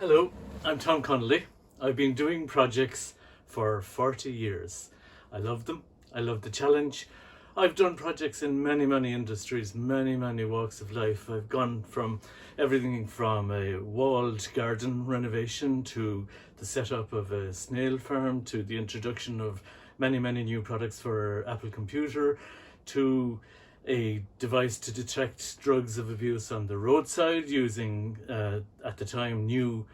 Hello, I'm Tom Connolly. I've been doing projects for 40 years. I love them. I love the challenge. I've done projects in many industries, many walks of life. I've gone from everything from a walled garden renovation to the setup of a snail farm to the introduction of many new products for Apple computer to a device to detect drugs of abuse on the roadside using, at the time, new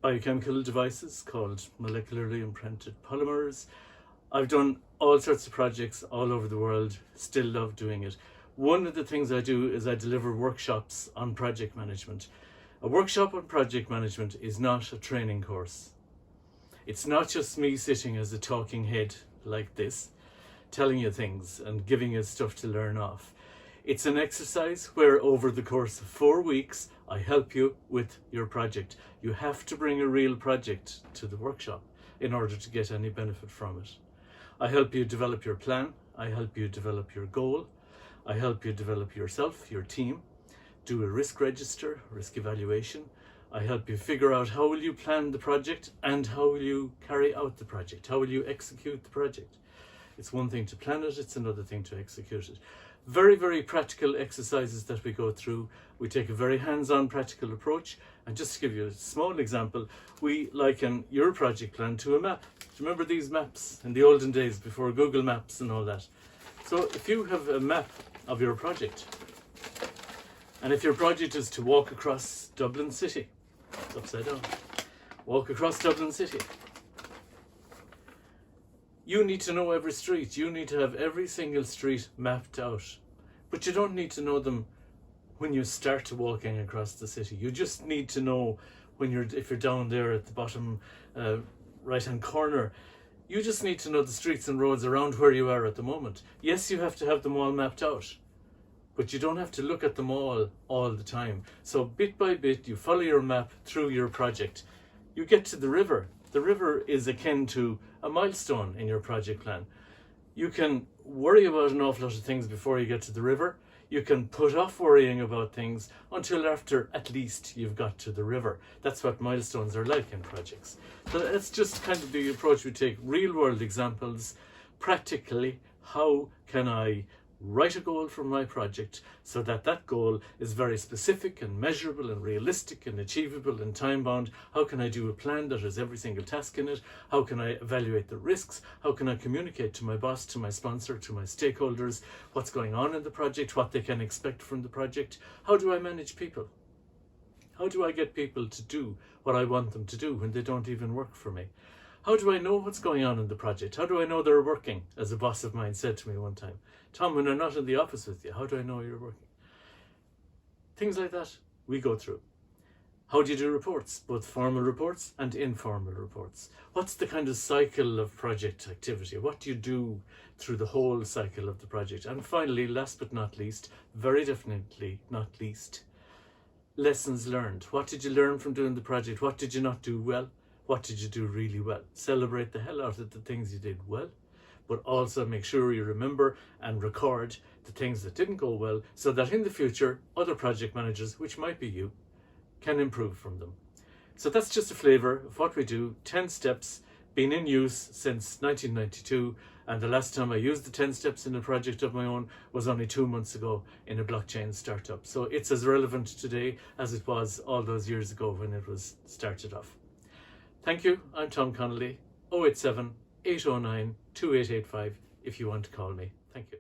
biochemical devices called molecularly imprinted polymers. I've done all sorts of projects all over the world, still love doing it. One of the things I do is I deliver workshops on project management. A workshop on project management is not a training course. It's not just me sitting as a talking head like this, telling you things and giving you stuff to learn off. It's an exercise where over the course of 4 weeks, I help you with your project. You have to bring a real project to the workshop in order to get any benefit from it. I help you develop your plan. I help you develop your goal. I help you develop yourself, your team, do a risk register, risk evaluation. I help you figure out how will you plan the project and how will you carry out the project? How will you execute the project? It's one thing to plan it, it's another thing to execute it. Very practical exercises that we go through. We take a very hands-on practical approach. And just to give you a small example, we liken your project plan to a map. Do you remember these maps in the olden days before Google Maps and all that? So if you have a map of your project, and if your project is to walk across Dublin City, it's upside down, walk across Dublin City, you need to know every street. You need to have every single street mapped out. But you don't need to know them when you start walking across the city. You just need to know if you're down there at the bottom right-hand corner. You just need to know the streets and roads around where you are at the moment. Yes, you have to have them all mapped out, but you don't have to look at them all the time. So bit by bit, you follow your map through your project. You get to the river. The river is akin to a milestone in your project plan. You can worry about an awful lot of things before you get to the river. You can put off worrying about things until after at least you've got to the river. That's what milestones are like in projects. So that's just kind of the approach we take. Real world examples, practically, how can I write a goal for my project so that that goal is very specific and measurable and realistic and achievable and time bound? How can I do a plan that has every single task in it? How can I evaluate the risks? How can I communicate to my boss, to my sponsor, to my stakeholders what's going on in the project, what they can expect from the project? How do I manage people? How do I get people to do what I want them to do when they don't even work for me? How do I know what's going on in the project? How do I know they're working? As a boss of mine said to me one time, Tom, when I'm not in the office with you, how do I know you're working? Things like that we go through. How do you do reports? Both formal reports and informal reports. What's the kind of cycle of project activity? What do you do through the whole cycle of the project? And finally, last but not least, very definitely not least, lessons learned. What did you learn from doing the project? What did you not do well? What did you do really well? Celebrate the hell out of the things you did well, but also make sure you remember and record the things that didn't go well so that in the future, other project managers, which might be you, can improve from them. So that's just a flavour of what we do. 10 steps, been in use since 1992, and the last time I used the 10 steps in a project of my own was only 2 months ago in a blockchain startup. So it's as relevant today as it was all those years ago when it was started off. Thank you. I'm Tom Connolly, 087 809 2885 if you want to call me. Thank you.